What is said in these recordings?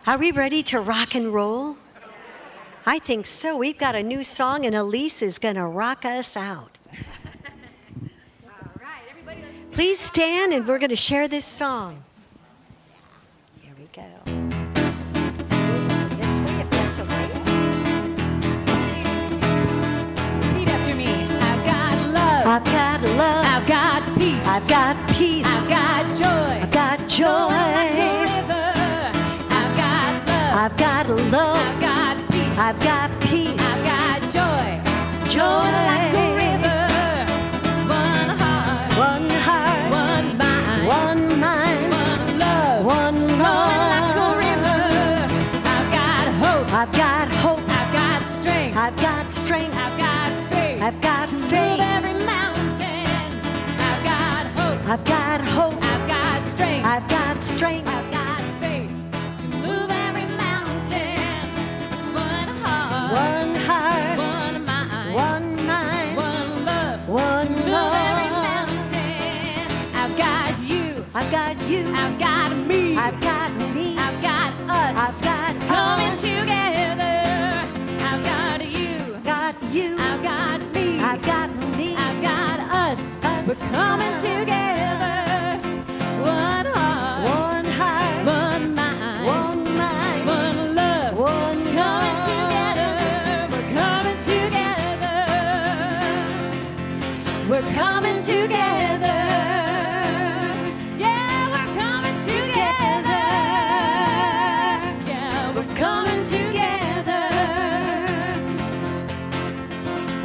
Are we ready to rock and roll? I think so. We've got a new song, and Elise is going to rock us out. All right, everybody, let's stand. Please stand, and we're going to share this song. Here we go. This way, if that's okay. Repeat after me. I've got love. I've got love. I've got peace. I've got peace. I've got joy. I've got joy. Like a river. I've got love. I've got love. I've got peace. I've got peace. I've got joy. Joy. Like a river. One heart. One heart. One mind. One mind. One love. One love. Like a river. I've got hope. I've got hope. I've got strength. I've got strength. I've got faith. I've got Move faith. every mountain. I've got hope. I've got hope. I've got strength. I've got strength. I've got faith to move every mountain. One heart. One heart. One mind. One mind. One love. One to move every mountain. I've got you. I've got you. I've got me. I've got me. I've got us. I've got coming us. together. I've got you. Got you. I've got me. I've got me. I've got us. We're coming together. One heart. One heart. One mind. One mind. One love. One Coming love. together. We're coming together. We're coming together. Yeah, we're coming together. Yeah, we're coming together.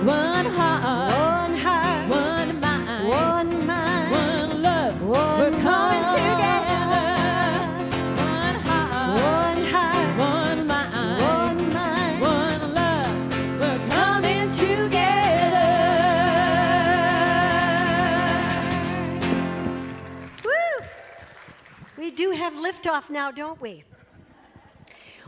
One heart. One heart. One mind. One mind. One love. One We're coming love. together. One heart. One heart. One mind. One mind. One love. We're coming together. Woo! We do have liftoff now, don't we?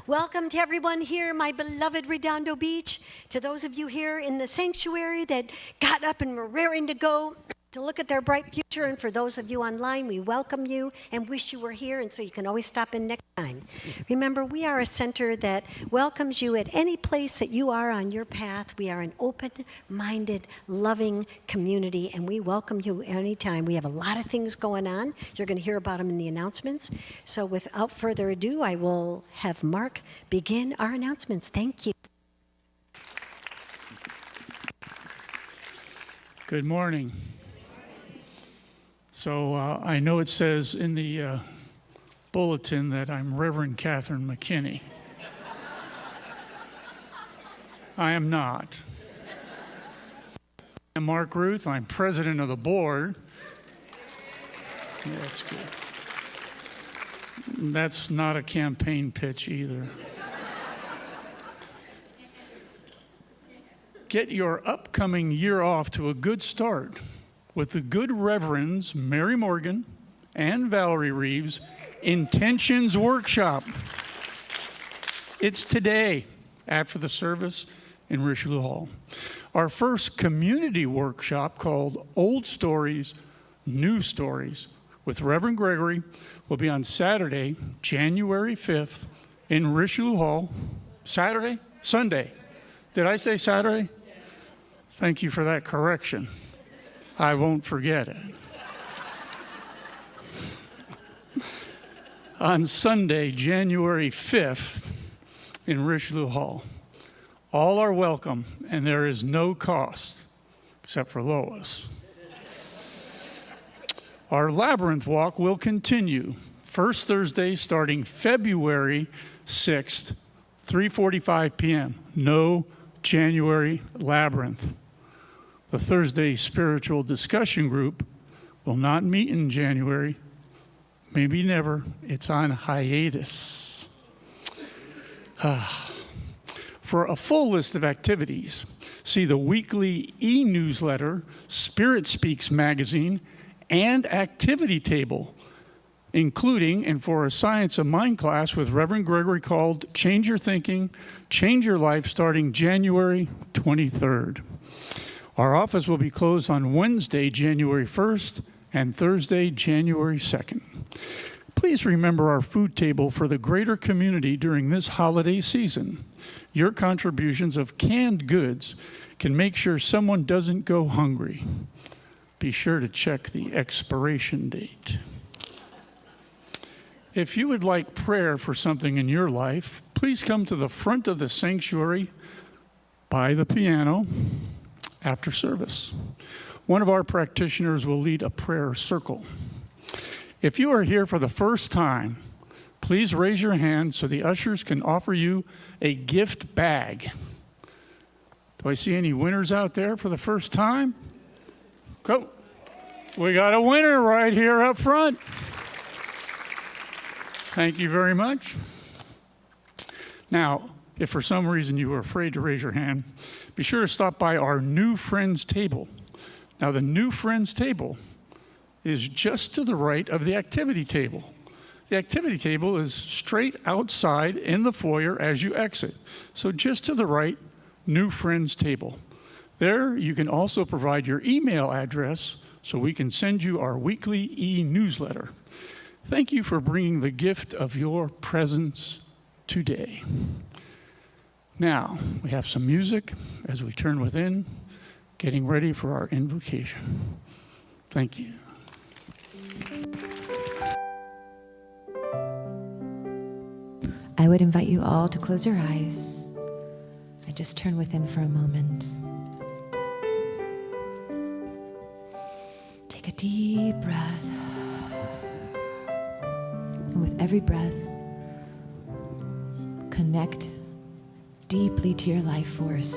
Welcome to everyone here, my beloved Redondo Beach. To those of you here in the sanctuary that got up and were raring to go to look at their bright future, and for those of you online, we welcome you and wish you were here, and so you can always stop in next time. Remember, we are a center that welcomes you at any place that you are on your path. We are an open-minded, loving community, and we welcome you anytime. We have a lot of things going on. You're going to hear about them in the announcements. So without further ado, I will have Mark begin our announcements. Thank you. Good morning. So I know it says in the bulletin that I'm Reverend Catherine McKinney. I am not. I'm Mark Ruth. I'm president of the board. Yeah, that's good. That's not a campaign pitch either. Get your upcoming year off to a good start with the Good Reverends Mary Morgan and Valerie Reeves Intentions Workshop. It's today after the service in Richelieu Hall. Our first community workshop called Old Stories, New Stories with Reverend Gregory will be on Saturday, January 5th in Richelieu Hall. Saturday? Sunday. Did I say Saturday? Thank you for that correction. I won't forget it. On Sunday, January 5th, in Richelieu Hall. All are welcome, and there is no cost, except for Lois. Our Labyrinth Walk will continue, first Thursday starting February 6th, 3:45 p.m. No January Labyrinth. The Thursday Spiritual Discussion Group will not meet in January. Maybe never. It's on hiatus. For a full list of activities, see the weekly e-newsletter, Spirit Speaks magazine, and activity table, including, and for a Science of Mind class with Reverend Gregory called Change Your Thinking, Change Your Life, starting January 23rd. Our office will be closed on Wednesday, January 1st, and Thursday, January 2nd. Please remember our food table for the greater community during this holiday season. Your contributions of canned goods can make sure someone doesn't go hungry. Be sure to check the expiration date. If you would like prayer for something in your life, please come to the front of the sanctuary by the piano after service. One of our practitioners will lead a prayer circle. If you are here for the first time, please raise your hand so the ushers can offer you a gift bag. Do I see any winners out there for the first time? Go. We got a winner right here up front. Thank you very much. Now, if for some reason you were afraid to raise your hand, be sure to stop by our New Friends table. Now, the New Friends table is just to the right of the activity table. The activity table is straight outside in the foyer as you exit. So just to the right, New Friends table. There, you can also provide your email address so we can send you our weekly e-newsletter. Thank you for bringing the gift of your presence today. Now, we have some music as we turn within, getting ready for our invocation. Thank you. I would invite you all to close your eyes and just turn within for a moment. Take a deep breath. And with every breath, connect deeply to your life force.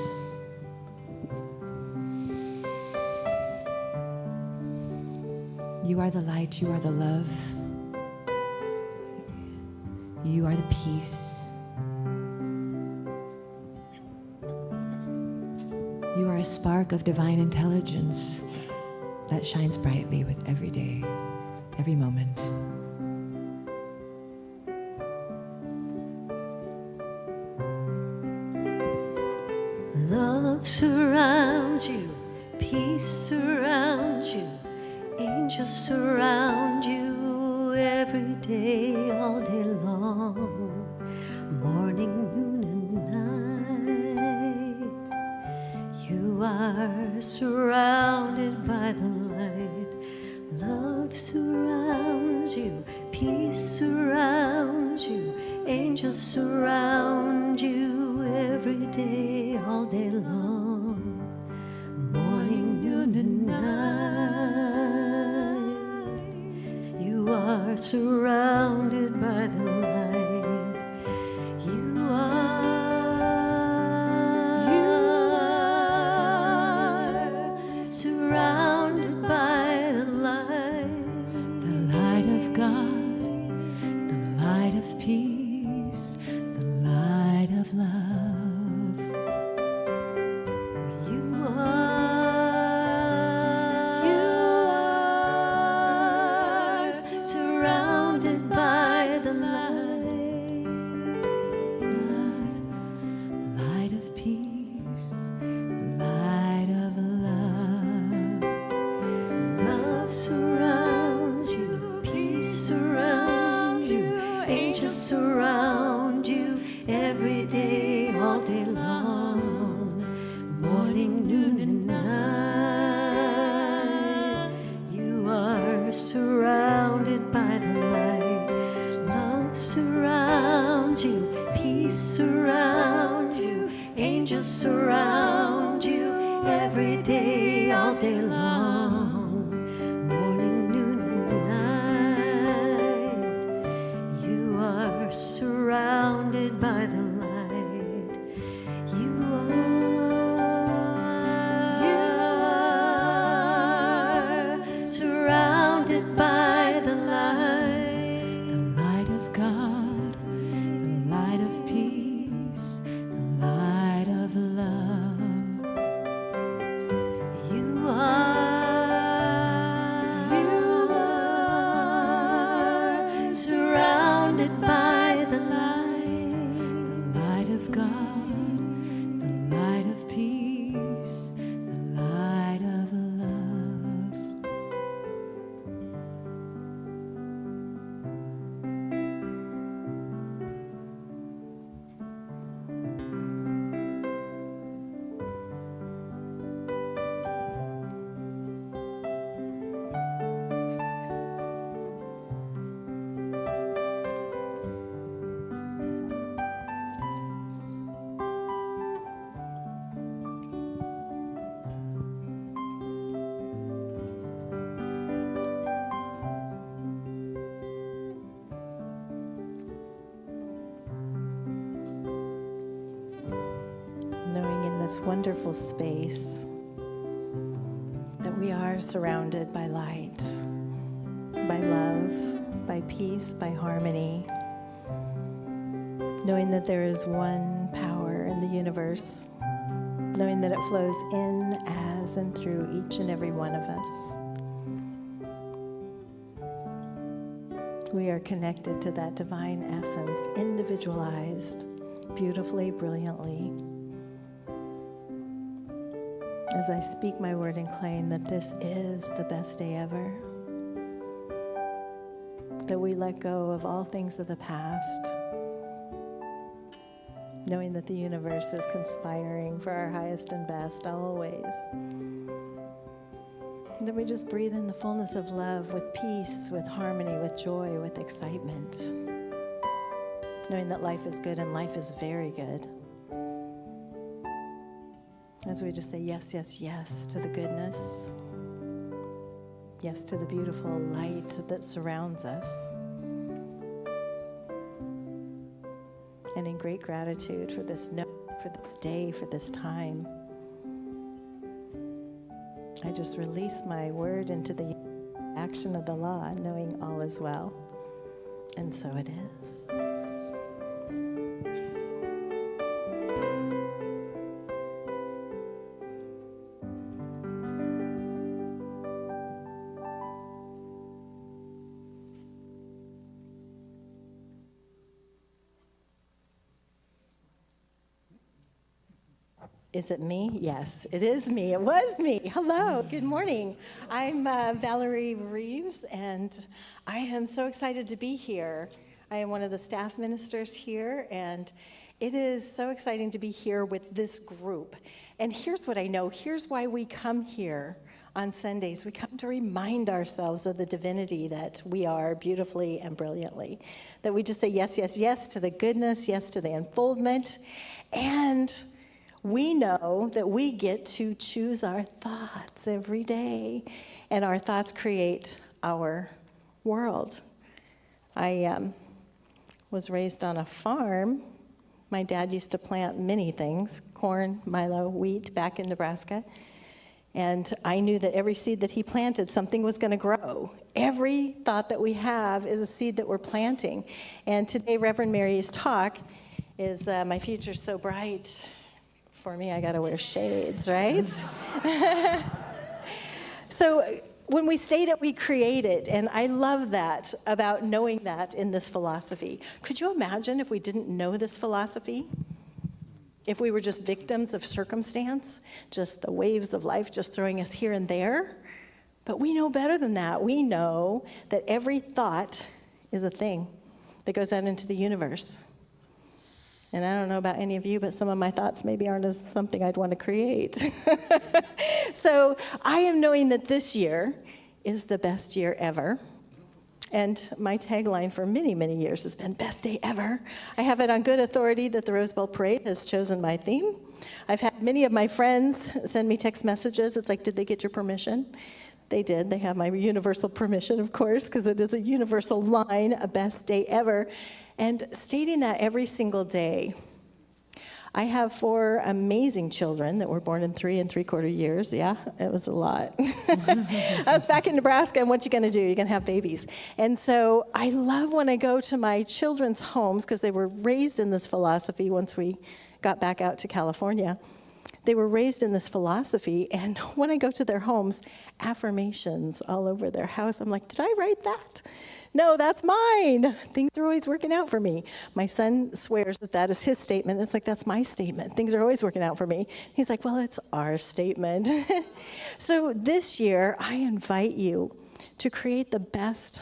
You are the light, you are the love, you are the peace. You are a spark of divine intelligence that shines brightly with every day, every moment. Love surrounds you, peace surrounds you, angels surround you every day, all day long, morning, noon, and night. You are surrounded by the light. Love surrounds you, peace surrounds you, angels surround you every day, all day long, morning, noon, and night. You are surrounded by the light. You are surrounded by the light. The light of God, the light of peace, the light of love. You are surrounded by the light. Light of peace, light of love. Love surrounds you, peace surrounds you, angels surround you every day, all day long, morning, noon, and night. You are surrounded by the light. Love surrounds you, peace surrounds you, angels surround you every day, all day long, morning, noon, and night. You are surrounded by the light. You are surrounded by the light. The light of God, the light of peace, the light of love. this wonderful space that we are surrounded by light, by love, by peace, by harmony, knowing that there is one power in the universe, knowing that it flows in, as, and through each and every one of us. We are connected to that divine essence, individualized, beautifully, brilliantly. As I speak my word and claim that this is the best day ever, that we let go of all things of the past, knowing that the universe is conspiring for our highest and best always. And that we just breathe in the fullness of love with peace, with harmony, with joy, with excitement, knowing that life is good and life is very good. As we just say yes, yes, yes to the goodness, yes to the beautiful light that surrounds us. And in great gratitude for this for this day, for this time, I just release my word into the action of the law, knowing all is well. And so it is. Is it me? Yes, it is me. It was me. Hello, good morning. I'm Valerie Reeves, and I am so excited to be here. I am one of the staff ministers here, and it is so exciting to be here with this group. And here's what I know. Here's why we come here on Sundays. We come to remind ourselves of the divinity that we are beautifully and brilliantly. That we just say yes, yes, yes to the goodness, yes to the unfoldment, and we know that we get to choose our thoughts every day, and our thoughts create our world. I was raised on a farm. My dad used to plant many things, corn, milo, wheat, back in Nebraska. And I knew that every seed that he planted, something was going to grow. Every thought that we have is a seed that we're planting. And today, Reverend Mary's talk is My Future's So Bright. For me, I got to wear shades, right? So when we state it, we create it. And I love that about knowing that in this philosophy. Could you imagine if we didn't know this philosophy? If we were just victims of circumstance, just the waves of life just throwing us here and there? But we know better than that. We know that every thought is a thing that goes out into the universe. And I don't know about any of you, but some of my thoughts maybe aren't as something I'd want to create. So I am knowing that this year is the best year ever. And my tagline for many, many years has been best day ever. I have it on good authority that the Rose Bowl Parade has chosen my theme. I've had many of my friends send me text messages. It's like, did they get your permission? They did. They have my universal permission, of course, because it is a universal line, a best day ever. And stating that every single day. I have 4 amazing children that were born in 3 3/4 years. Yeah, it was a lot. I was back in Nebraska, and what you going to do? You're going to have babies. And so I love when I go to my children's homes, because they were raised in this philosophy once we got back out to California. They were raised in this philosophy, and when I go to their homes, affirmations all over their house. I'm like, did I write that? No, that's mine. Things are always working out for me. My son swears that that is his statement. It's like, that's my statement. Things are always working out for me. He's like, well, it's our statement. So this year, I invite you to create the best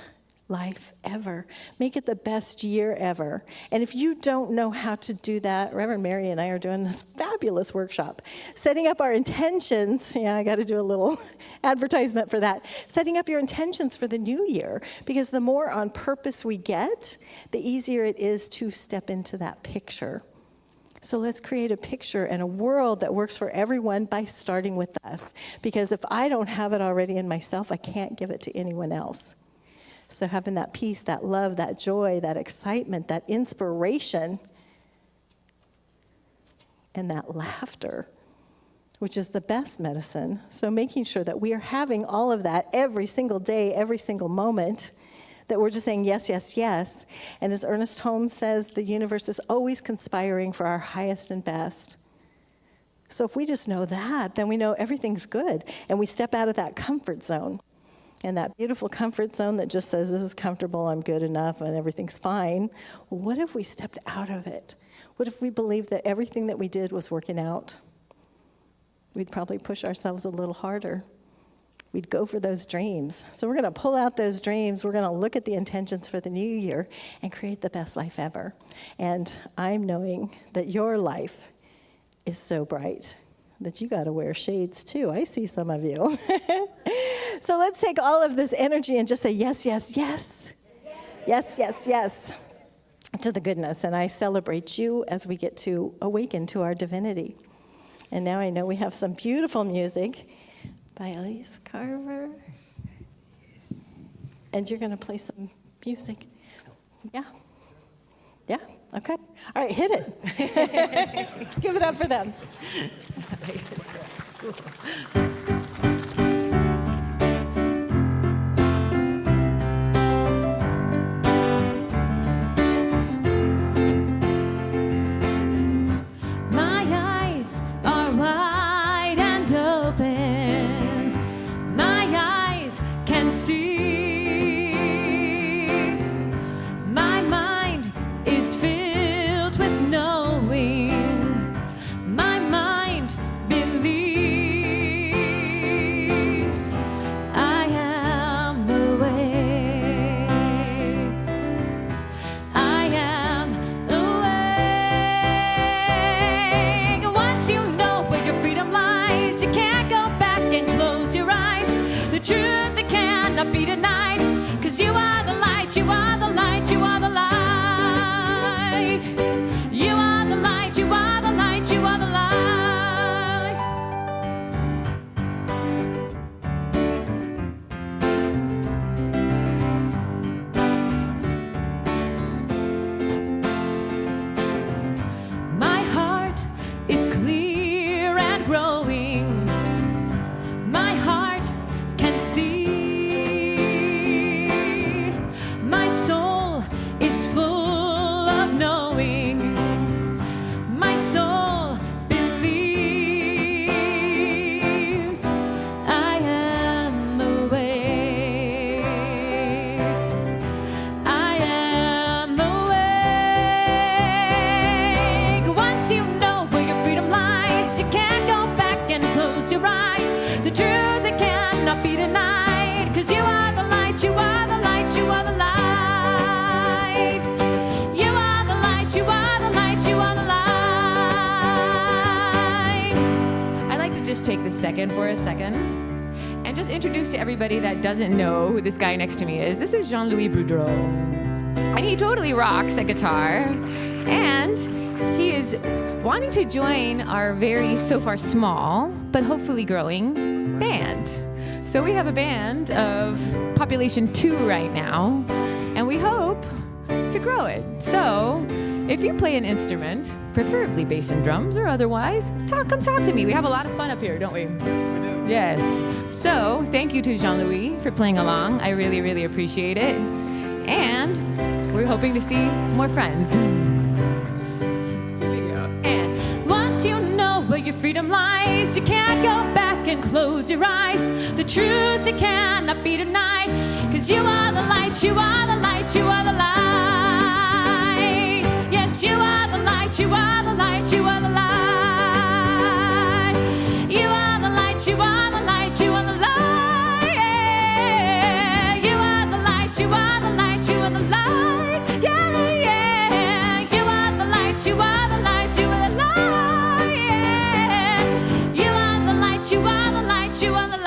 life ever. Make it the best year ever. And if you don't know how to do that, Reverend Mary and I are doing this fabulous workshop, setting up our intentions. Yeah, I got to do a little advertisement for that. Setting up your intentions for the new year, because the more on purpose we get, the easier it is to step into that picture. So let's create a picture and a world that works for everyone by starting with us. Because if I don't have it already in myself, I can't give it to anyone else. So having that peace, that love, that joy, that excitement, that inspiration, and that laughter which is the best medicine. So making sure that we are having all of that every single day, every single moment, that we're just saying yes, yes, yes. And as Ernest Holmes says, the universe is always conspiring for our highest and best. So if we just know that, then we know everything's good. And we step out of that comfort zone. And that beautiful comfort zone that just says, this is comfortable, I'm good enough, and everything's fine. Well, what if we stepped out of it? What if we believed that everything that we did was working out? We'd probably push ourselves a little harder. We'd go for those dreams. So we're going to pull out those dreams. We're going to look at the intentions for the new year and create the best life ever. And I'm knowing that your life is so bright that you got to wear shades too. I see some of you. So let's take all of this energy and just say yes, yes, yes. Yes, yes, yes to the goodness. And I celebrate you as we get to awaken to our divinity. And now I know we have some beautiful music by Elise Carver. And you're going to play some music. Yeah. Yeah? Okay. All right, hit it. Let's give it up for them. My eyes are wide and open. My eyes can see. My mind is filled with knowing. My mind believes I am awake. I am awake. Once you know where your freedom lies, you can't go back and close your eyes. The truth that cannot be denied, 'cause you are the light, you are the light, you are the light. You are the light, you are the light, you are the light. My heart is clear and growing. My heart can see. My soul is full of knowing. My soul believes I am awake. I am awake. Once you know where your freedom lies, you can't go back and close your eyes. The truth that cannot be denied, 'cause you are the light, you are the light, you are the light. You are the light, you are the light, you are the light. I'd like to just take this second for a second and just introduce to everybody that doesn't know who this guy next to me is. This is Jean-Louis Boudreau. And he totally rocks at guitar. And he is wanting to join our very, so far small, but hopefully growing band. So we have a band of population 2 right now, and we hope to grow it. So if you play an instrument, preferably bass and drums or otherwise, come talk to me. We have a lot of fun up here, don't we? We do. Yes. So thank you to Jean-Louis for playing along. I really, really appreciate it. And we're hoping to see more friends. Here we go. And once you know where your freedom lies, you can't go back and close your eyes. The truth that cannot be denied, 'cause you are the light, you are the light, you are the light. Yes, you are the light, you are the light, you are the light. You are the light, you are the light, you are the light. Yeah. You are the light, you are the light, you are the light. Yeah, yeah. You are the light, you are the light, you are the light. Yeah. You are the light, you are the light, you are the light.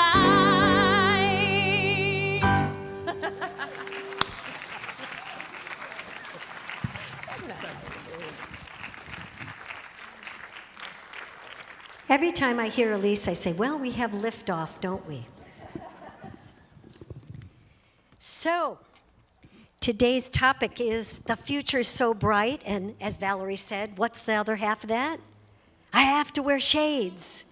Every time I hear Elise, I say, well, we have liftoff, don't we? So, today's topic is the future's so bright, and as Valerie said, what's the other half of that? I have to wear shades.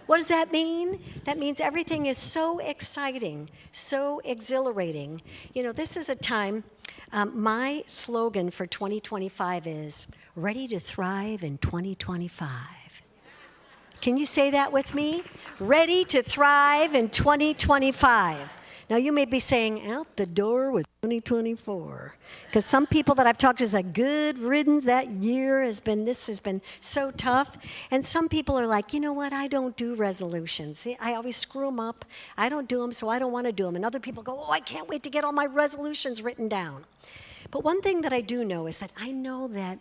What does that mean? That means everything is so exciting, so exhilarating. You know, this is a time, my slogan for 2025 is, ready to thrive in 2025. Can you say that with me? Ready to thrive in 2025. Now, you may be saying, out the door with 2024. Because some people that I've talked to is like, good riddance, that year has been so tough. And some people are like, you know what, I don't do resolutions. See, I always screw them up. I don't do them, so I don't want to do them. And other people go, oh, I can't wait to get all my resolutions written down. But one thing that I do know is that I know that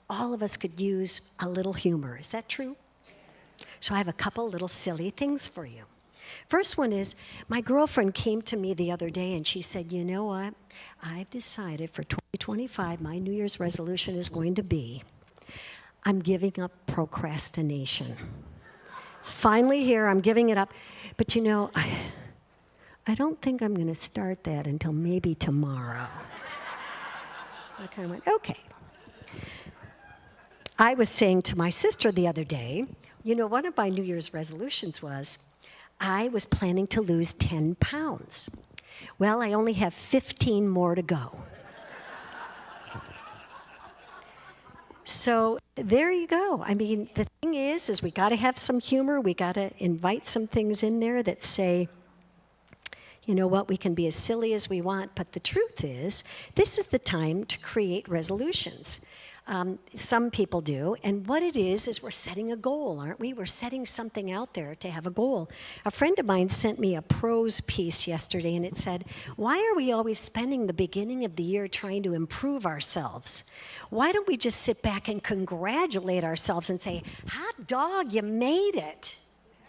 all of us could use a little humor. Is that true? So I have a couple little silly things for you. First one is, my girlfriend came to me the other day and she said, you know what, I've decided for 2025, my New Year's resolution is going to be, I'm giving up procrastination. It's finally here, I'm giving it up. But you know, I don't think I'm going to start that until maybe tomorrow. I kind of went, okay. I was saying to my sister the other day, you know, one of my New Year's resolutions was, I was planning to lose 10 pounds. Well, I only have 15 more to go. So there you go. I mean, the thing is we got to have some humor. We got to invite some things in there that say, you know what, we can be as silly as we want, but the truth is, this is the time to create resolutions. Some people do, and what it is we're setting a goal, aren't we? We're setting something out there to have a goal. A friend of mine sent me a prose piece yesterday, and it said, why are we always spending the beginning of the year trying to improve ourselves? Why don't we just sit back and congratulate ourselves and say, hot dog, you made it?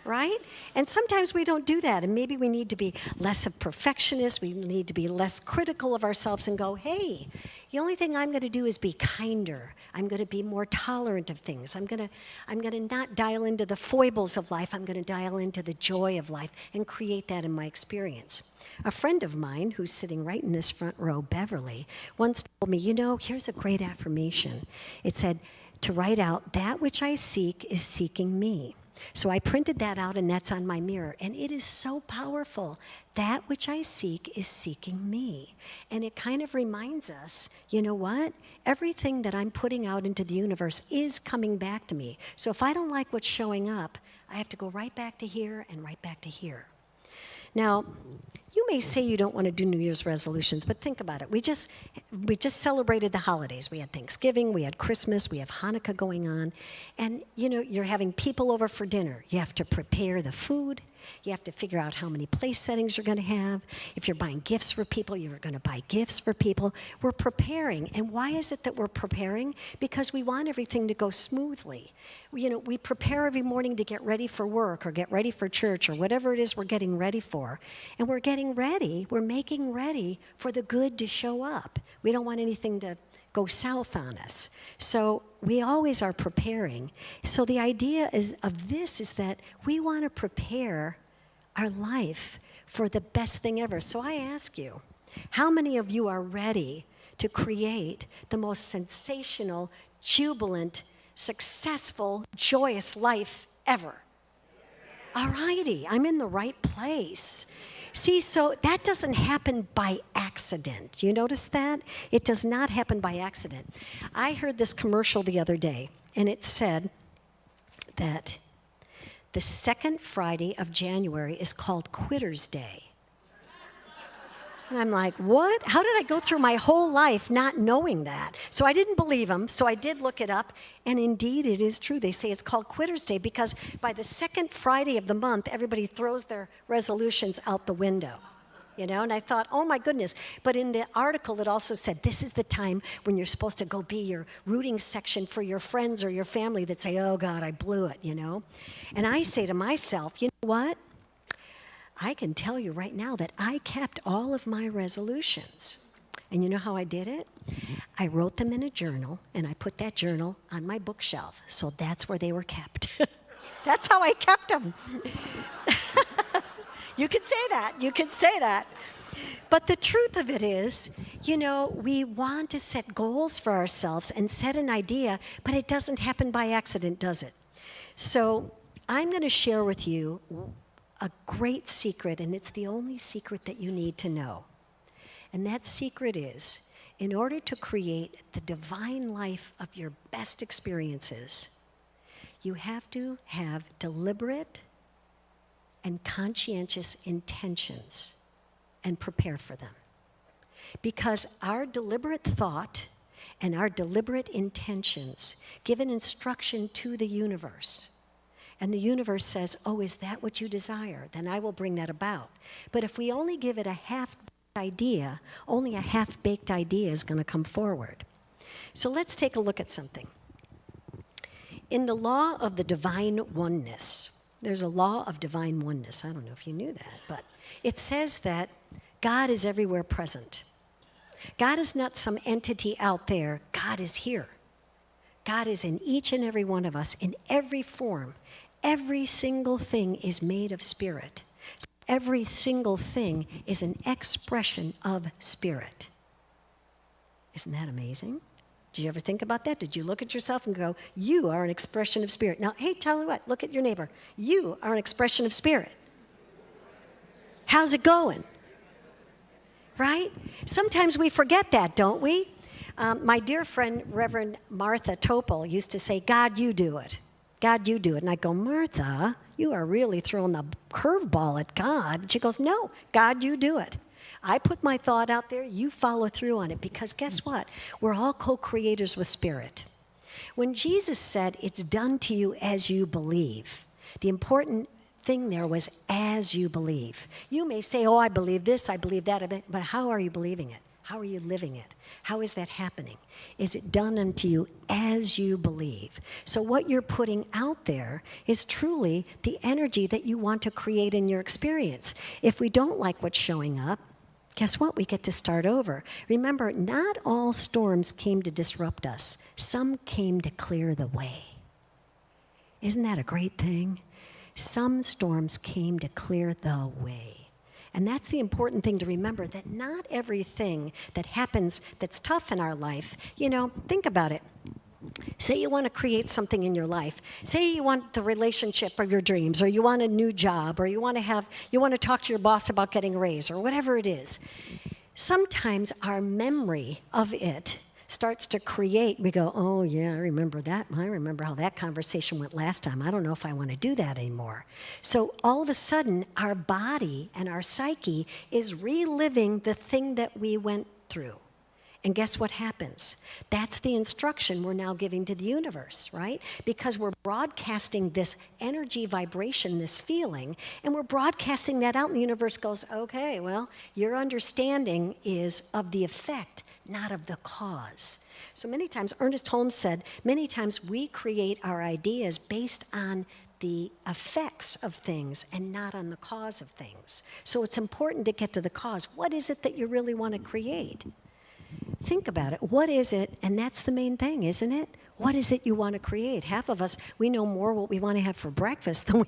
Right? And sometimes we don't do that, and maybe we need to be less of perfectionists, we need to be less critical of ourselves and go, hey, the only thing I'm going to do is be kinder. I'm going to be more tolerant of things. I'm going to not dial into the foibles of life. I'm going to dial into the joy of life and create that in my experience. A friend of mine who's sitting right in this front row, Beverly, once told me, you know, here's a great affirmation. It said, to write out, that which I seek is seeking me. So I printed that out, and that's on my mirror. And it is so powerful. That which I seek is seeking me. And it kind of reminds us, you know what? Everything that I'm putting out into the universe is coming back to me. So if I don't like what's showing up, I have to go right back to here and right back to here. Now, you may say you don't want to do New Year's resolutions, but think about it. We just celebrated the holidays. We had Thanksgiving, we had Christmas, we have Hanukkah going on. And, you know, you're having people over for dinner. You have to prepare the food. You have to figure out how many place settings you're going to have. If you're buying gifts for people, you're going to buy gifts for people. We're preparing. And why is it that we're preparing? Because we want everything to go smoothly. You know, we prepare every morning to get ready for work or get ready for church or whatever it is we're getting ready for. And we're getting ready, we're making ready for the good to show up. We don't want anything to go south on us. So we always are preparing. So the idea of this is that we want to prepare our life for the best thing ever. So I ask you, how many of you are ready to create the most sensational, jubilant, successful, joyous life ever? All righty, I'm in the right place. See, so that doesn't happen by accident. You notice that? It does not happen by accident. I heard this commercial the other day, and it said that the second Friday of January is called Quitter's Day. And I'm like, what? How did I go through my whole life not knowing that? So I didn't believe them, so I did look it up, and indeed it is true. They say it's called Quitter's Day because by the second Friday of the month, everybody throws their resolutions out the window. You know, and I thought, oh my goodness. But in the article, it also said, this is the time when you're supposed to go be your rooting section for your friends or your family that say, oh God, I blew it, you know. And I say to myself, you know what? I can tell you right now that I kept all of my resolutions. And you know how I did it? I wrote them in a journal, and I put that journal on my bookshelf. So that's where they were kept. That's how I kept them. You could say that. You could say that. But the truth of it is, you know, we want to set goals for ourselves and set an idea, but it doesn't happen by accident, does it? So I'm going to share with you a great secret, and it's the only secret that you need to know. And that secret is, in order to create the divine life of your best experiences, you have to have deliberate and conscientious intentions and prepare for them. Because our deliberate thought and our deliberate intentions give an instruction to the universe. And the universe says, oh, is that what you desire? Then I will bring that about. But if we only give it a half-baked idea, only a half-baked idea is going to come forward. So let's take a look at something. In the law of the divine oneness, there's a law of divine oneness. I don't know if you knew that, but it says that God is everywhere present. God is not some entity out there. God is here. God is in each and every one of us, in every form. Every single thing is made of spirit. So every single thing is an expression of spirit. Isn't that amazing? Did you ever think about that? Did you look at yourself and go, you are an expression of spirit? Now, hey, tell you what, look at your neighbor. You are an expression of spirit. How's it going? Right? Sometimes we forget that, don't we? My dear friend, Reverend Martha Topol, used to say, God, you do it. God, you do it. And I go, Martha, you are really throwing the curveball at God. And she goes, no, God, you do it. I put my thought out there, you follow through on it, because guess what? We're all co-creators with spirit. When Jesus said, it's done to you as you believe, the important thing there was as you believe. You may say, oh, I believe this, I believe that, but how are you believing it? How are you living it? How is that happening? Is it done unto you as you believe? So what you're putting out there is truly the energy that you want to create in your experience. If we don't like what's showing up, guess what? We get to start over. Remember, not all storms came to disrupt us. Some came to clear the way. Isn't that a great thing? Some storms came to clear the way. And that's the important thing to remember, that not everything that happens that's tough in our life, think about it. Say you want to create something in your life. Say you want the relationship of your dreams, or you want a new job, or you want to talk to your boss about getting a raise, or whatever it is. Sometimes our memory of it starts to create, we go, oh yeah, I remember that. I remember how that conversation went last time. I don't know if I want to do that anymore. So all of a sudden, our body and our psyche is reliving the thing that we went through. And guess what happens? That's the instruction we're now giving to the universe, right? Because we're broadcasting this energy vibration, this feeling, and we're broadcasting that out, and the universe goes, okay, well, your understanding is of the effect, not of the cause. So many times, Ernest Holmes said, many times we create our ideas based on the effects of things and not on the cause of things. So it's important to get to the cause. What is it that you really want to create? Think about it. What is it? And that's the main thing, isn't it? What is it you want to create? Half of us, we know more what we want to have for breakfast than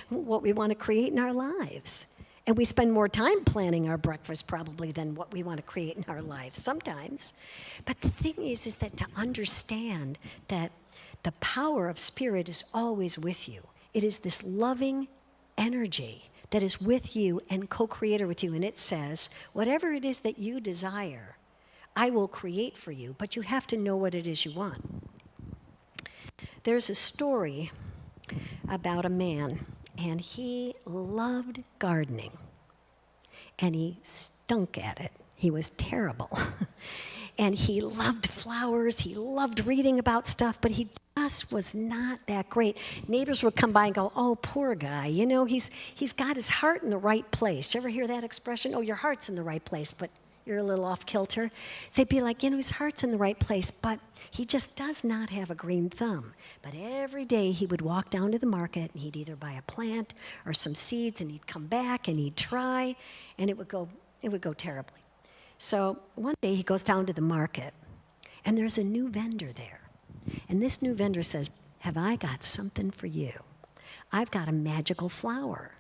what we want to create in our lives. And we spend more time planning our breakfast probably than what we want to create in our lives sometimes. But the thing is that to understand that the power of spirit is always with you. It is this loving energy that is with you and co-creator with you. And it says, whatever it is that you desire, I will create for you, but you have to know what it is you want. There's a story about a man, and he loved gardening, and he stunk at it. He was terrible. And he loved flowers, he loved reading about stuff, but he just was not that great. Neighbors would come by and go, oh, poor guy, he's got his heart in the right place. You ever hear that expression? Oh, your heart's in the right place, but you're a little off kilter. They'd be like, his heart's in the right place, but he just does not have a green thumb. But every day he would walk down to the market and he'd either buy a plant or some seeds, and he'd come back and he'd try, and it would go terribly. So one day he goes down to the market and there's a new vendor there. And this new vendor says, have I got something for you? I've got a magical flower.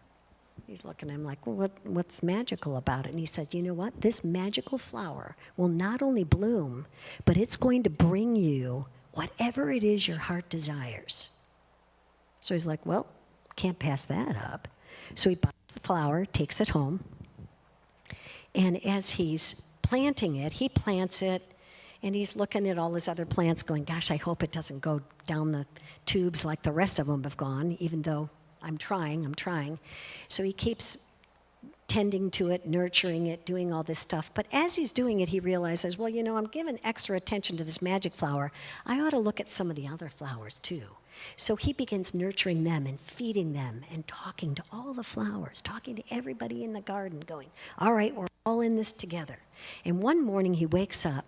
He's looking at him like, well, what's magical about it? And he said, you know what? This magical flower will not only bloom, but it's going to bring you whatever it is your heart desires. So he's like, well, Can't pass that up. So he buys the flower, takes it home, and as he's planting it, he plants it, and he's looking at all his other plants going, gosh, I hope it doesn't go down the tubes like the rest of them have gone, even though I'm trying. So he keeps tending to it, nurturing it, doing all this stuff. But as he's doing it, he realizes, well, I'm giving extra attention to this magic flower. I ought to look at some of the other flowers too. So he begins nurturing them and feeding them and talking to all the flowers, talking to everybody in the garden, going, all right, we're all in this together. And one morning he wakes up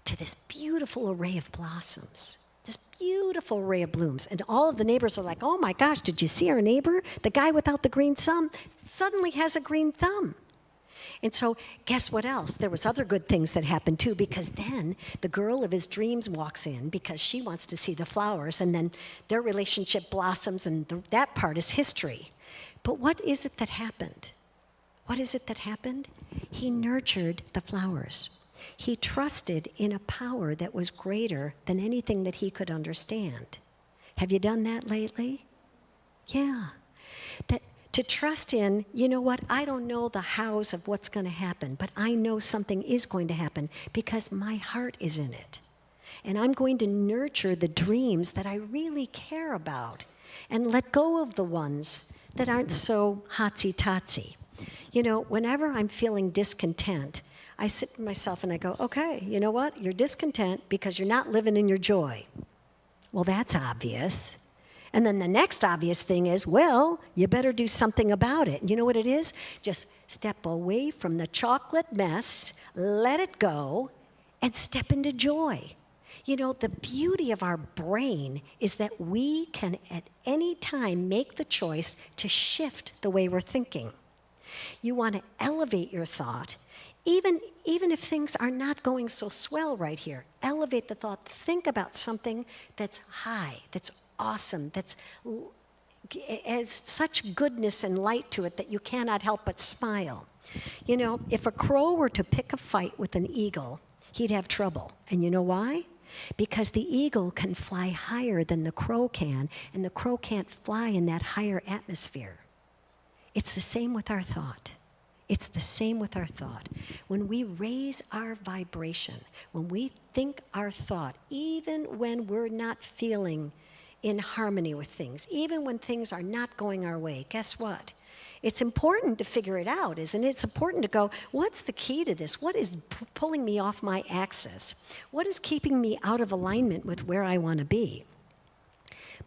to this beautiful array of blossoms, this beautiful array of blooms. And all of the neighbors are like, oh my gosh, did you see our neighbor? The guy without the green thumb suddenly has a green thumb. And so guess what else? There was other good things that happened too, because then the girl of his dreams walks in because she wants to see the flowers, and then their relationship blossoms, and that part is history. But what is it that happened? What is it that happened? He nurtured the flowers. He trusted in a power that was greater than anything that he could understand. Have you done that lately? Yeah. To trust in, you know what, I don't know the hows of what's going to happen, but I know something is going to happen because my heart is in it. And I'm going to nurture the dreams that I really care about and let go of the ones that aren't so hotsy-totsy. Whenever I'm feeling discontent, I sit with myself and I go, okay, you know what? You're discontent because you're not living in your joy. Well, that's obvious. And then the next obvious thing is, well, you better do something about it. You know what it is? Just step away from the chocolate mess, let it go, and step into joy. The beauty of our brain is that we can at any time make the choice to shift the way we're thinking. You want to elevate your thought. Even if things are not going so swell right here, elevate the thought. Think about something that's high, that's awesome, that's has such goodness and light to it that you cannot help but smile. If a crow were to pick a fight with an eagle, he'd have trouble. And you know why? Because the eagle can fly higher than the crow can, and the crow can't fly in that higher atmosphere. It's the same with our thought. It's the same with our thought. When we raise our vibration, when we think our thought, even when we're not feeling in harmony with things, even when things are not going our way, guess what? It's important to figure it out, isn't it? It's important to go, what's the key to this? What is pulling me off my axis? What is keeping me out of alignment with where I want to be?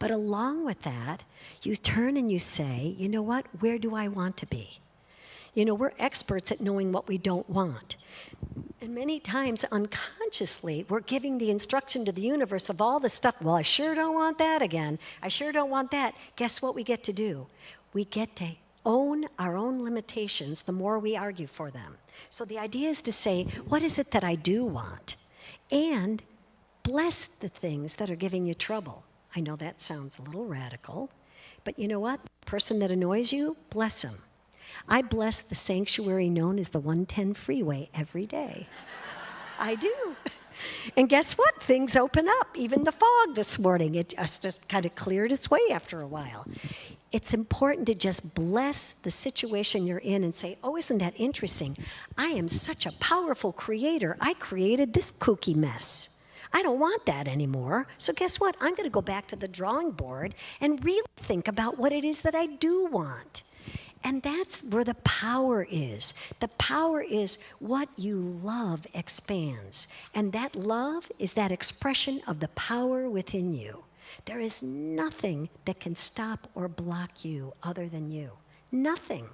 But along with that, you turn and you say, you know what? Where do I want to be? We're experts at knowing what we don't want. And many times, unconsciously, we're giving the instruction to the universe of all the stuff. Well, I sure don't want that again. I sure don't want that. Guess what we get to do? We get to own our own limitations the more we argue for them. So the idea is to say, what is it that I do want? And bless the things that are giving you trouble. I know that sounds a little radical, but you know what? The person that annoys you, bless them. I bless the sanctuary known as the 110 freeway every day. I do. And guess what? Things open up. Even the fog this morning, it just kind of cleared its way after a while. It's important to just bless the situation you're in and say, oh, isn't that interesting? I am such a powerful creator. I created this kooky mess. I don't want that anymore. So guess what? I'm going to go back to the drawing board and really think about what it is that I do want. And that's where the power is. The power is what you love expands. And that love is that expression of the power within you. There is nothing that can stop or block you other than you. Nothing.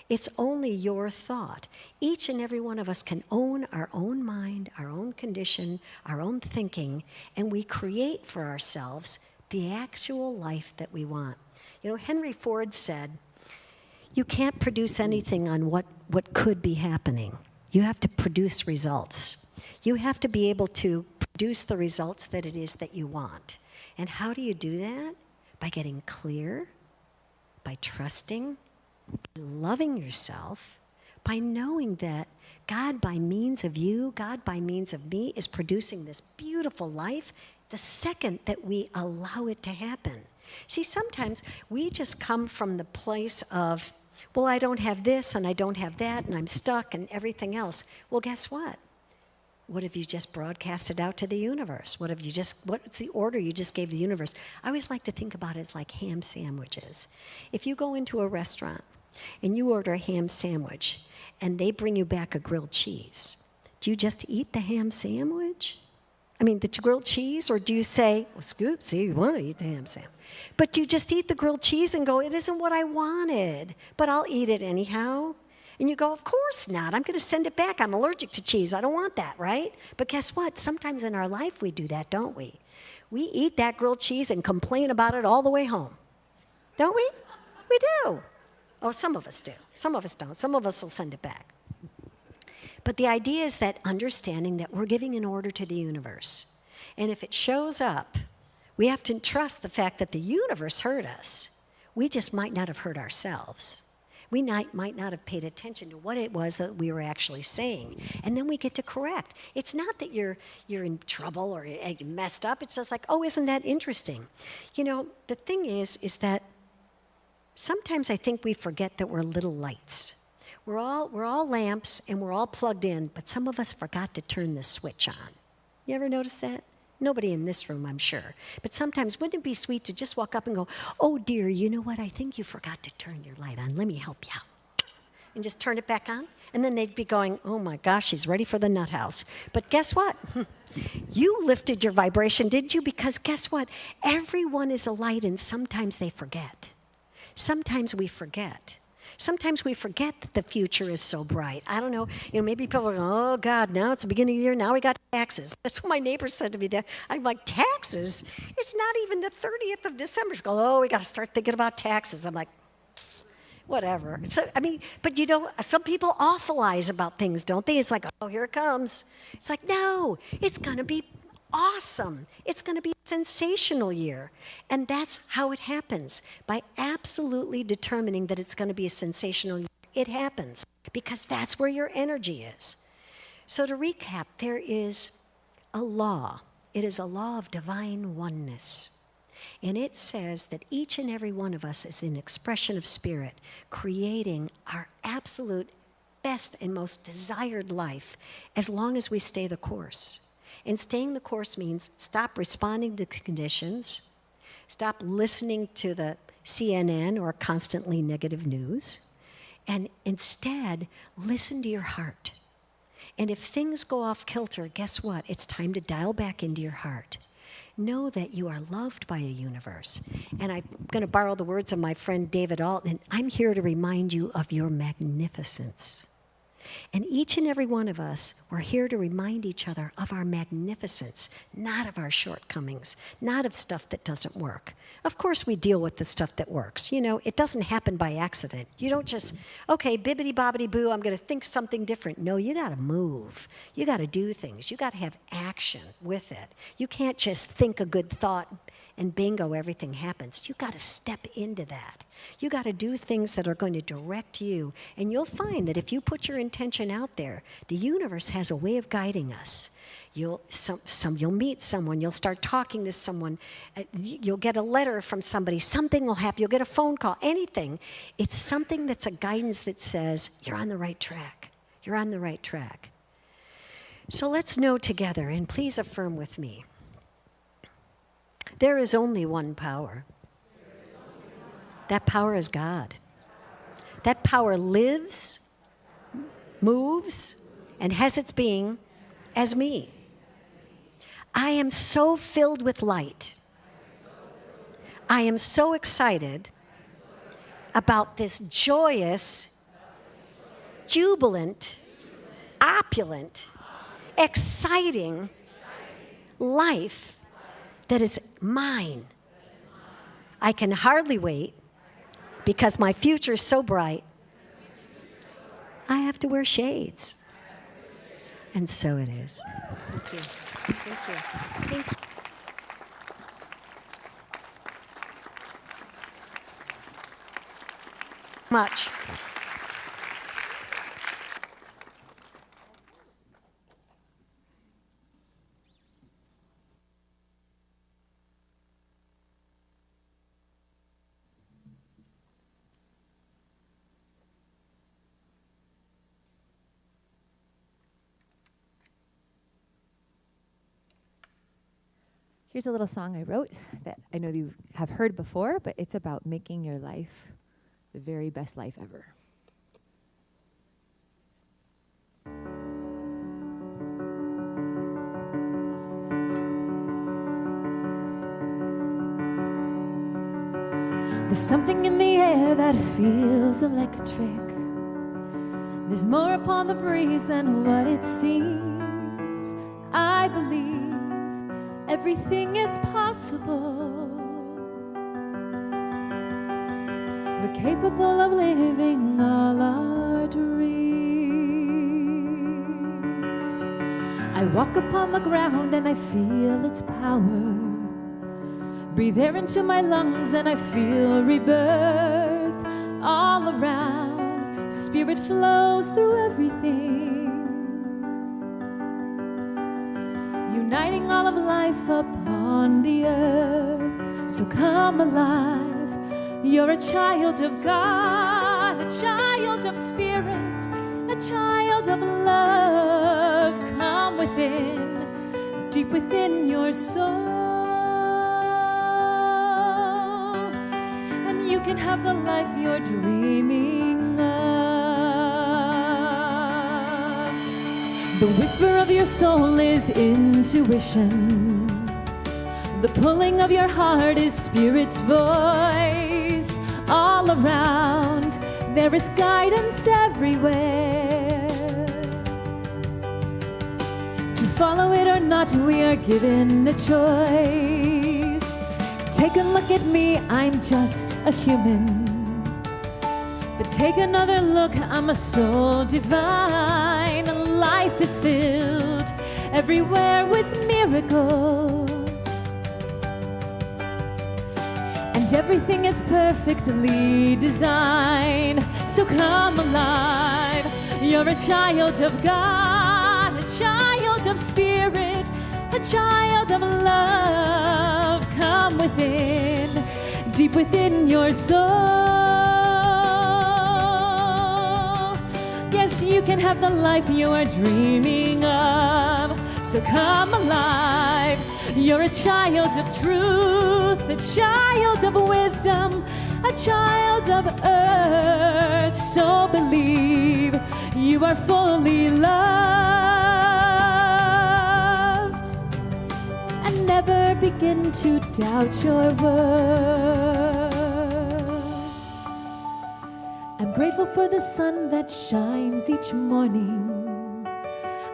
It's only your thought. Each and every one of us can own our own mind, our own condition, our own thinking, and we create for ourselves the actual life that we want. Henry Ford said, you can't produce anything on what could be happening. You have to produce results. You have to be able to produce the results that it is that you want. And how do you do that? By getting clear, by trusting, by loving yourself, by knowing that God, by means of you, God, by means of me, is producing this beautiful life the second that we allow it to happen. See, sometimes we just come from the place of, well, I don't have this and I don't have that and I'm stuck and everything else. Well, guess what? What if you just broadcast it out to the universe? What's the order you just gave the universe? I always like to think about it as like ham sandwiches. If you go into a restaurant and you order a ham sandwich and they bring you back a grilled cheese, do you just eat the ham sandwich? I mean, the grilled cheese, or do you say, well, Scoop, see, you want to eat the ham sandwich. But do you just eat the grilled cheese and go, it isn't what I wanted, but I'll eat it anyhow? And you go, of course not. I'm going to send it back. I'm allergic to cheese. I don't want that, right? But guess what? Sometimes in our life we do that, don't we? We eat that grilled cheese and complain about it all the way home. Don't we? We do. Oh, some of us do. Some of us don't. Some of us will send it back. But the idea is that understanding that we're giving an order to the universe. And if it shows up, we have to trust the fact that the universe heard us. We just might not have heard ourselves. We might not have paid attention to what it was that we were actually saying. And then we get to correct. It's not that you're in trouble or you messed up. It's just like, oh, isn't that interesting? You know, the thing is that sometimes I think we forget that we're little lights. We're all lamps and we're all plugged in, but some of us forgot to turn the switch on. You ever notice that? Nobody in this room, I'm sure. But sometimes, wouldn't it be sweet to just walk up and go, oh, dear, you know what? I think you forgot to turn your light on. Let me help you out. And just turn it back on. And then they'd be going, oh, my gosh, she's ready for the nut house. But guess what? You lifted your vibration, didn't you? Because guess what? Everyone is a light, and sometimes they forget. Sometimes we forget. Sometimes we forget that the future is so bright. I don't know, maybe people are going, oh, God, now it's the beginning of the year, now we got taxes. That's what my neighbor said to me. I'm like, taxes? It's not even the 30th of December. She goes, oh, we got to start thinking about taxes. I'm like, whatever. So, but some people awfulize about things, don't they? It's like, oh, here it comes. It's like, no, it's going to be awesome. It's going to be a sensational year. And that's how it happens. By absolutely determining that it's going to be a sensational year, it happens. Because that's where your energy is. So to recap, there is a law. It is a law of divine oneness. And it says that each and every one of us is an expression of spirit, creating our absolute best and most desired life as long as we stay the course. And staying the course means stop responding to conditions, stop listening to the CNN or constantly negative news, and instead listen to your heart. And if things go off kilter, guess what? It's time to dial back into your heart. Know that you are loved by a universe. And I'm going to borrow the words of my friend David Alton. I'm here to remind you of your magnificence. And each and every one of us, we're here to remind each other of our magnificence, not of our shortcomings, not of stuff that doesn't work. Of course, we deal with the stuff that works. It doesn't happen by accident. You don't just, okay, bibbity-bobbity-boo, I'm going to think something different. No, you got to move. You got to do things. You got to have action with it. You can't just think a good thought and bingo, everything happens. You got to step into that. You got to do things that are going to direct you. And you'll find that if you put your intention out there, the universe has a way of guiding us. You'll meet someone, you'll start talking to someone, you'll get a letter from somebody, something will happen, you'll get a phone call, anything. It's something that's a guidance that says, you're on the right track. You're on the right track. So let's know together, and please affirm with me. There is only one power. That power is God. That power lives, moves, and has its being as me. I am so filled with light. I am so excited about this joyous, jubilant, opulent, exciting life that is mine. I can hardly wait because my future is so bright. I have to wear shades. And so it is. Thank you. Thank you. Thank you. Much. Here's a little song I wrote that I know you have heard before, but it's about making your life the very best life ever. There's something in the air that feels electric. There's more upon the breeze than what it seems. I believe everything is possible. We're capable of living all our dreams. I walk upon the ground and I feel its power. Breathe air into my lungs and I feel rebirth all around. Spirit flows through everything, uniting all of life upon the earth. So come alive, you're a child of God, a child of spirit, a child of love. Come within, deep within your soul. You can have the life you're dreaming of. The whisper of your soul is intuition. The pulling of your heart is Spirit's voice. All around, there is guidance everywhere. To follow it or not, we are given a choice. Take a look at me, I'm just a human. But take another look, I'm a soul divine. Life is filled everywhere with miracles, and everything is perfectly designed. So come alive, you're a child of God, a child of spirit, a child of love. Come within, deep within your soul. Yes, you can have the life you are dreaming of. So come alive, you're a child of truth, a child of wisdom, a child of earth. So believe you are fully loved, and never begin to doubt your worth. I'm grateful for the sun that shines each morning.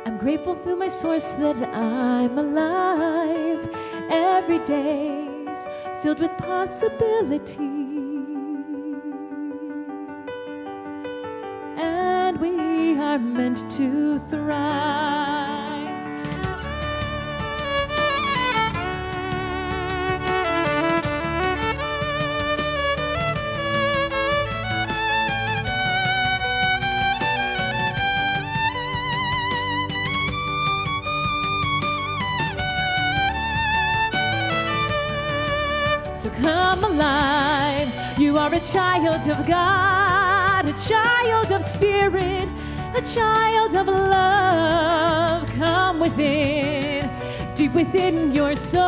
I'm grateful for my source that I'm alive. Every day's filled with possibility, and we are meant to thrive. So come alive, you are a child of God, a child of spirit, a child of love. Come within, deep within your soul.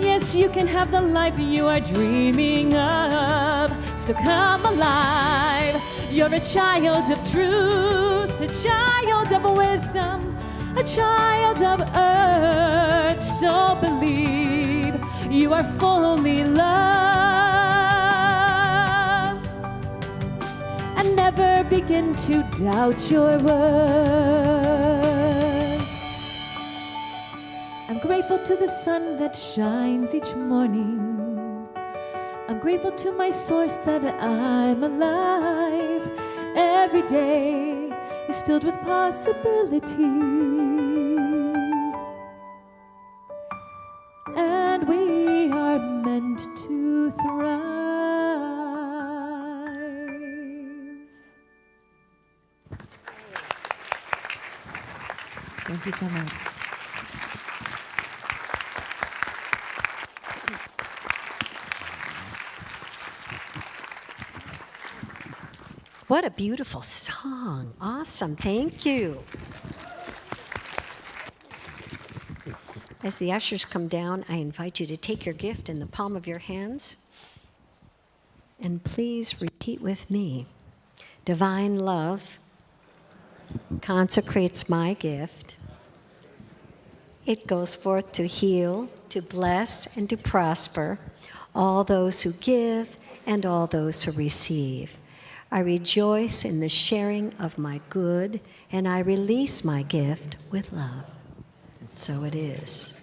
Yes, you can have the life you are dreaming of. So come alive, you're a child of truth, a child of wisdom, a child of earth. So believe you are fully loved, and never begin to doubt your worth. I'm grateful to the sun that shines each morning. I'm grateful to my source that I'm alive. Every day is filled with possibility, and we are meant to thrive. Thank you so much. What a beautiful song. Awesome. Thank you. As the ushers come down, I invite you to take your gift in the palm of your hands. And please repeat with me. Divine love consecrates my gift. It goes forth to heal, to bless, and to prosper all those who give and all those who receive. I rejoice in the sharing of my good, and I release my gift with love. So it is.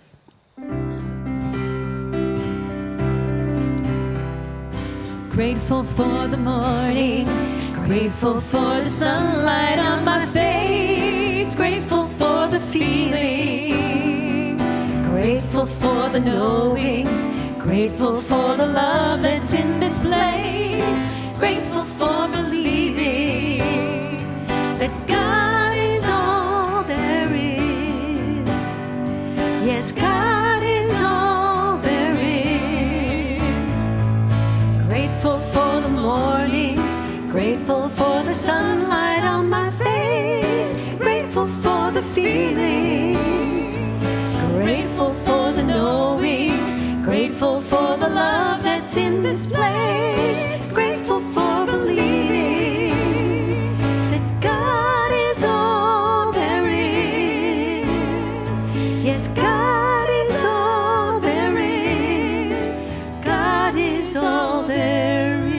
Grateful for the morning, grateful for the sunlight on my face, grateful for the feeling, grateful for the knowing, grateful for the love that's in this place, grateful for believing that God is all there is. Yes, God is all there is. Grateful for the morning, grateful for the sunlight on my face, grateful for the feeling, grateful for the knowing, grateful for the love that's in this place, grateful for believing that God is all there is. Yes, God is all there is. God is all there is.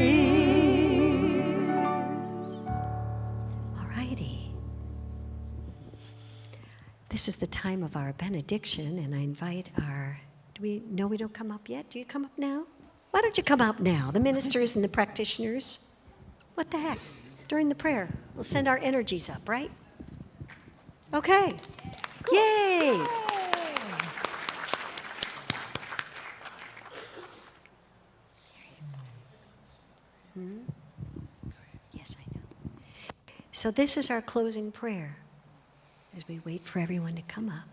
All righty. This is the time of our benediction, and I invite our, do we don't come up yet? Do you come up now? Why don't you come up now? The ministers and the practitioners. What the heck? During the prayer, we'll send our energies up, right? Okay. Yay! Yes, I know. So this is our closing prayer as we wait for everyone to come up.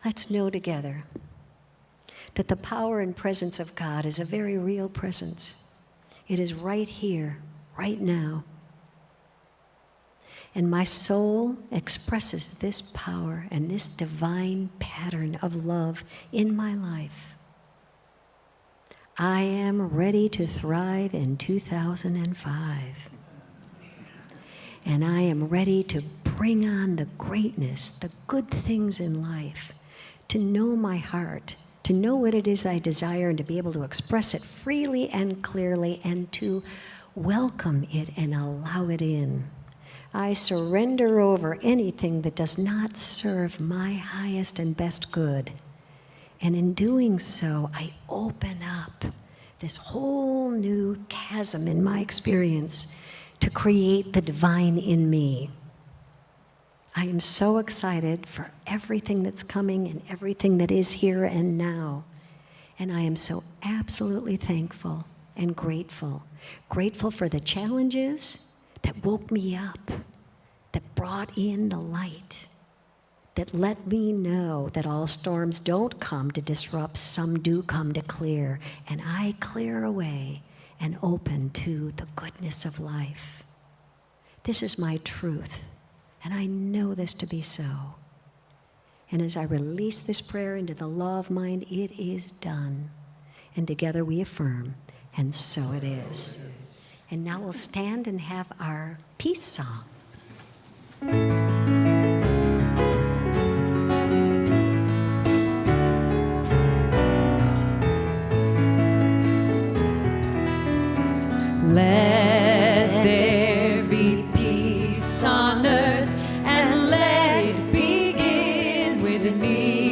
Let's know together that the power and presence of God is a very real presence. It is right here, right now. And my soul expresses this power and this divine pattern of love in my life. I am ready to thrive in 2005. And I am ready to bring on the greatness, the good things in life, to know my heart, to know what it is I desire and to be able to express it freely and clearly and to welcome it and allow it in. I surrender over anything that does not serve my highest and best good. And in doing so, I open up this whole new chasm in my experience to create the divine in me. I am so excited for everything that's coming and everything that is here and now. And I am so absolutely thankful and grateful. Grateful for the challenges that woke me up, that brought in the light, that let me know that all storms don't come to disrupt, some do come to clear. And I clear away and open to the goodness of life. This is my truth. And I know this to be so. And as I release this prayer into the law of mind, it is done. And together we affirm, and so it is. And now we'll stand and have our peace song. Let there be peace on earth, and let it begin with me.